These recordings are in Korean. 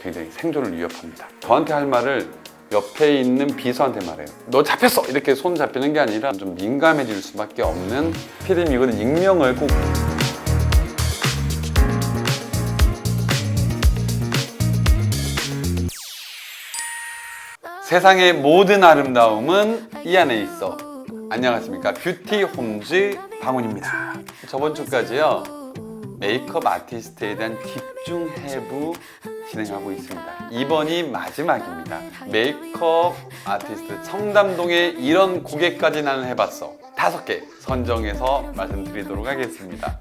굉장히 생존을 위협합니다. 저한테 할 말을 옆에 있는 비서한테 말해요. 너 잡혔어! 이렇게 손 잡히는 게 아니라 좀 민감해질 수밖에 없는 피디님, 이거는 익명을 꼭 세상의 모든 아름다움은 이 안에 있어. 안녕하십니까, 뷰티 홈즈 방훈입니다. 저번 주까지요, 메이크업 아티스트에 대한 집중 해부 진행하고 있습니다. 이번이 마지막입니다. 메이크업 아티스트 청담동에 이런 고객까지 나는 해봤어. 5개 선정해서 말씀드리도록 하겠습니다.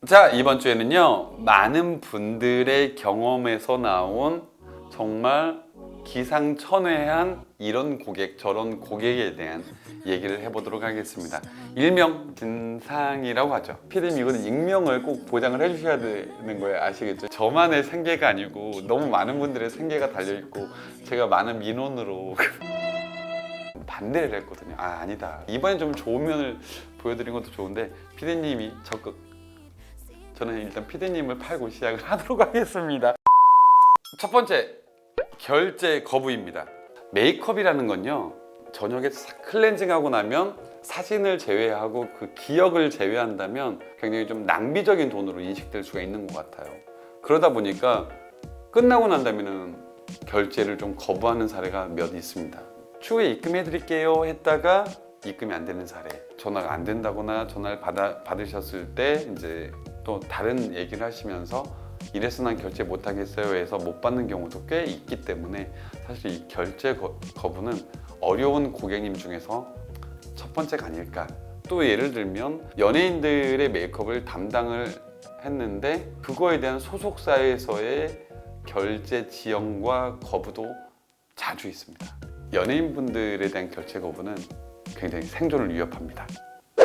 자, 이번 주에는요, 많은 분들의 경험에서 나온 정말 기상천외한 이런 고객 저런 고객에 대한 얘기를 해보도록 하겠습니다. 일명 진상이라고 하죠. 피디님, 이거는 익명을 꼭 보장을 해주셔야 되는 거예요. 아시겠죠? 저만의 생계가 아니고 너무 많은 분들의 생계가 달려있고 제가 많은 민원으로 반대를 했거든요. 아니다, 이번엔 좀 좋은 면을 보여드린 것도 좋은데 피디님이 적극, 저는 일단 피디님을 팔고 시작을 하도록 하겠습니다. 첫 번째, 결제 거부입니다. 메이크업이라는 건요, 저녁에 클렌징하고 나면 사진을 제외하고 그 기억을 제외한다면 굉장히 좀 낭비적인 돈으로 인식될 수가 있는 것 같아요. 그러다 보니까 끝나고 난다면 결제를 좀 거부하는 사례가 몇 있습니다. 추후에 입금해 드릴게요 했다가 입금이 안 되는 사례, 전화가 안 된다거나 전화를 받으셨을 때 이제 또 다른 얘기를 하시면서 이래서 난 결제 못 하겠어요 해서 못 받는 경우도 꽤 있기 때문에 사실 이 결제 거부는 어려운 고객님 중에서 첫 번째가 아닐까. 또 예를 들면 연예인들의 메이크업을 담당을 했는데 그거에 대한 소속사에서의 결제 지연과 거부도 자주 있습니다. 연예인분들에 대한 결제 거부는 굉장히 생존을 위협합니다.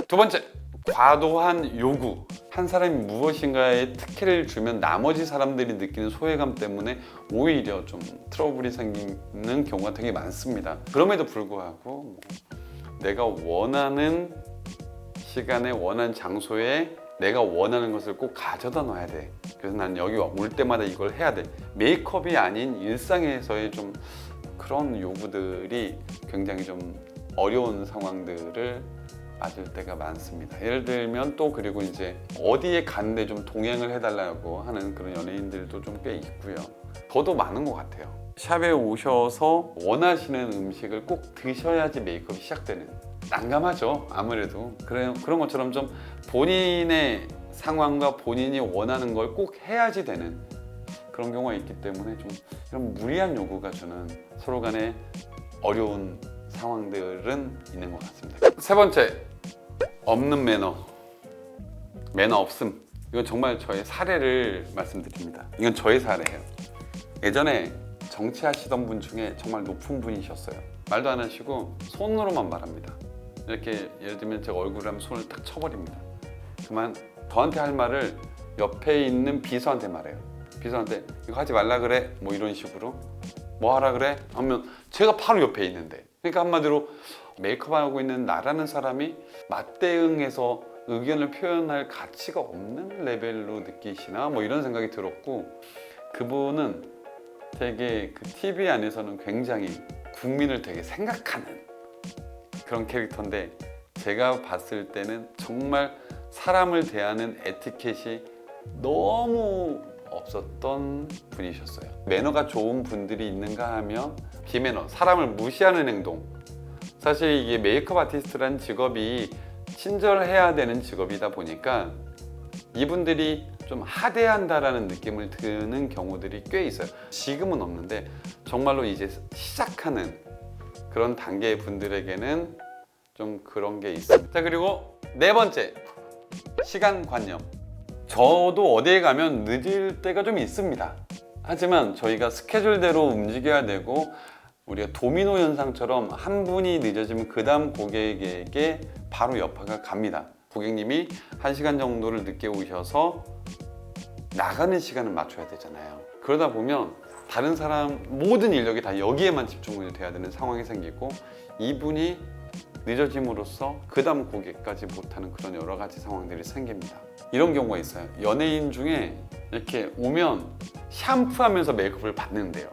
두 번째, 과도한 요구. 한 사람이 무엇인가에 특혜를 주면 나머지 사람들이 느끼는 소외감 때문에 오히려 좀 트러블이 생기는 경우가 되게 많습니다. 그럼에도 불구하고 내가 원하는 시간에 원하는 장소에 내가 원하는 것을 꼭 가져다 놔야 돼. 그래서 난 여기 올 때마다 이걸 해야 돼. 메이크업이 아닌 일상에서의 좀 그런 요구들이 굉장히 좀 어려운 상황들을 맞을 때가 많습니다. 예를 들면 또 그리고 이제 어디에 갔는데 좀 동행을 해달라고 하는 그런 연예인들도 좀 꽤 있고요. 더도 많은 것 같아요. 샵에 오셔서 원하시는 음식을 꼭 드셔야지 메이크업이 시작되는, 난감하죠. 아무래도 그런 것처럼 좀 본인의 상황과 본인이 원하는 걸 꼭 해야지 되는 그런 경우가 있기 때문에 좀 이런 무리한 요구가 주는 서로 간의 어려운 상황들은 있는 것 같습니다. 세 번째, 없는 매너 없음. 이건 정말 저의 사례를 말씀드립니다. 이건 저의 사례예요. 예전에 정치하시던 분 중에 정말 높은 분이셨어요. 말도 안 하시고 손으로만 말합니다. 이렇게 예를 들면 제가 얼굴을 하면 손을 딱 쳐버립니다. 그만 저한테 할 말을 옆에 있는 비서한테 말해요. 비서한테 이거 하지 말라 그래, 뭐 이런 식으로. 뭐 하라 그래? 하면 제가 바로 옆에 있는데, 그러니까 한마디로 메이크업하고 있는 나라는 사람이 맞대응해서 의견을 표현할 가치가 없는 레벨로 느끼시나, 뭐 이런 생각이 들었고, 그분은 되게 그 TV 안에서는 굉장히 국민을 되게 생각하는 그런 캐릭터인데 제가 봤을 때는 정말 사람을 대하는 에티켓이 너무 없었던 분이셨어요. 매너가 좋은 분들이 있는가 하면 비매너, 사람을 무시하는 행동. 사실 이게 메이크업 아티스트라는 직업이 친절해야 되는 직업이다 보니까 이분들이 좀 하대한다라는 느낌을 드는 경우들이 꽤 있어요. 지금은 없는데 정말로 이제 시작하는 그런 단계의 분들에게는 좀 그런 게 있습니다. 자, 그리고 네 번째, 시간관념. 저도 어디에 가면 늦을 때가 좀 있습니다. 하지만 저희가 스케줄대로 움직여야 되고 우리가 도미노 현상처럼 한 분이 늦어지면 그 다음 고객에게 바로 여파가 갑니다. 고객님이 1시간 정도를 늦게 오셔서 나가는 시간을 맞춰야 되잖아요. 그러다 보면 다른 사람 모든 인력이 다 여기에만 집중이 돼야 되는 상황이 생기고 이분이 늦어짐으로써 그 다음 고객까지 못하는 그런 여러 가지 상황들이 생깁니다. 이런 경우가 있어요. 연예인 중에 이렇게 오면 샴푸하면서 메이크업을 받는데요.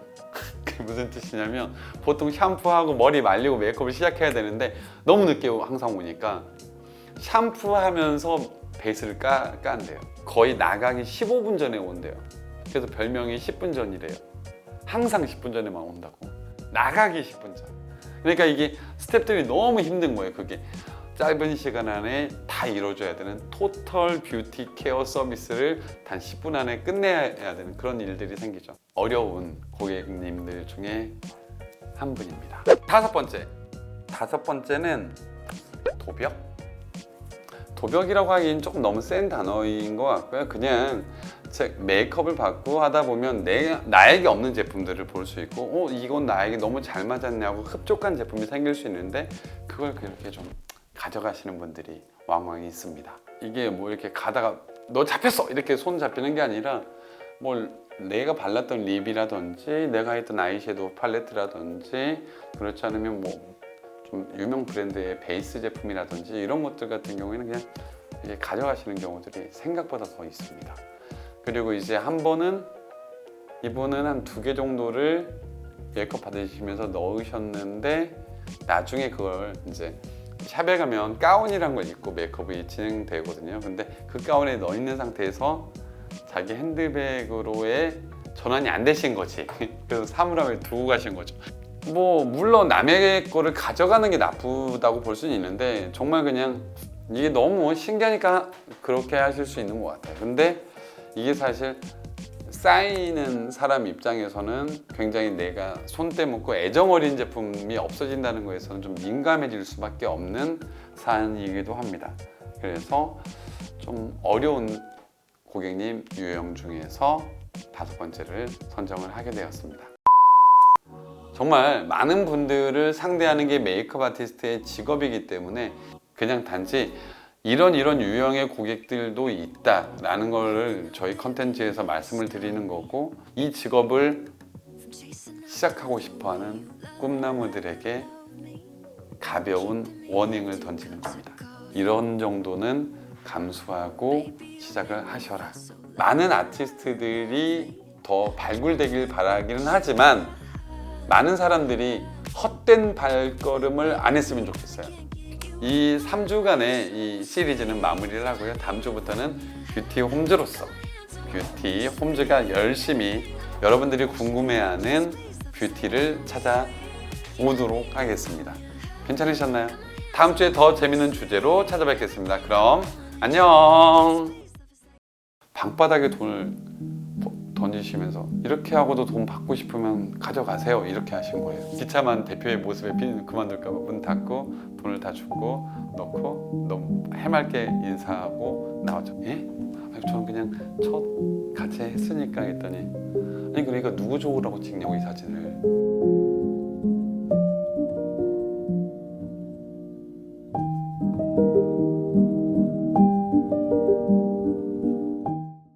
그게 무슨 뜻이냐면 보통 샴푸하고 머리 말리고 메이크업을 시작해야 되는데 너무 늦게 항상 오니까 샴푸하면서 베이스를 깐대요. 거의 나가기 15분 전에 온대요. 그래서 별명이 10분 전이래요. 항상 10분 전에만 온다고. 나가기 10분 전. 그러니까 이게 스태프들이 너무 힘든 거예요. 그게 짧은 시간 안에 다 이루어져야 되는 토털 뷰티 케어 서비스를 단 10분 안에 끝내야 되는 그런 일들이 생기죠. 어려운 고객님들 중에 한 분입니다. 다섯 번째는 도벽. 도벽이라고 하기엔 조금 너무 센 단어인 것 같고요. 그냥 메이크업을 받고 하다 보면 나에게 없는 제품들을 볼 수 있고 이건 나에게 너무 잘 맞았냐고 흡족한 제품이 생길 수 있는데 그걸 그렇게 좀 가져가시는 분들이 왕왕 있습니다. 이게 뭐 이렇게 가다가 너 잡혔어! 이렇게 손 잡히는 게 아니라 뭘 내가 발랐던 립이라든지 내가 했던 아이섀도우 팔레트라든지 그렇지 않으면 뭐 좀 유명 브랜드의 베이스 제품이라든지 이런 것들 같은 경우에는 그냥 이제 가져가시는 경우들이 생각보다 더 있습니다. 그리고 이제 이분은 한 2개 정도를 메이크업 받으시면서 넣으셨는데 나중에 그걸 이제 샵에 가면 가운이란 걸 입고 메이크업이 진행되거든요. 근데 그 가운에 넣어 있는 상태에서 자기 핸드백으로의 전환이 안 되신 거지. 그래서 사물함에 두고 가신 거죠. 뭐 물론 남의 거를 가져가는 게 나쁘다고 볼 수는 있는데 정말 그냥 이게 너무 신기하니까 그렇게 하실 수 있는 것 같아요. 근데 이게 사실 쌓이는 사람 입장에서는 굉장히 내가 손때 묻고 애정 어린 제품이 없어진다는 거에서는 좀 민감해질 수밖에 없는 사안이기도 합니다. 그래서 좀 어려운 고객님 유형 중에서 5번째를 선정을 하게 되었습니다. 정말 많은 분들을 상대하는 게 메이크업 아티스트의 직업이기 때문에 그냥 단지 이런 유형의 고객들도 있다라는 거를 저희 컨텐츠에서 말씀을 드리는 거고 이 직업을 시작하고 싶어하는 꿈나무들에게 가벼운 워닝을 던지는 겁니다. 이런 정도는 감수하고 시작을 하셔라. 많은 아티스트들이 더 발굴되길 바라기는 하지만 많은 사람들이 헛된 발걸음을 안 했으면 좋겠어요. 이 3주간의 이 시리즈는 마무리를 하고요. 다음 주부터는 뷰티 홈즈로서 뷰티 홈즈가 열심히 여러분들이 궁금해하는 뷰티를 찾아오도록 하겠습니다. 괜찮으셨나요? 다음 주에 더 재밌는 주제로 찾아뵙겠습니다. 그럼 안녕. 방바닥에 돈을 던지시면서 이렇게 하고도 돈 받고 싶으면 가져가세요 이렇게 하신 거예요. 기차만 대표의 모습에 그만둘까 봐 문 닫고 돈을 다 주고 넣고 너무 해맑게 인사하고 나왔죠. 예? 아니, 저는 그냥 첫 같이 했으니까 했더니 아니 그러니까 누구 좋으라고 찍냐고 이 사진을.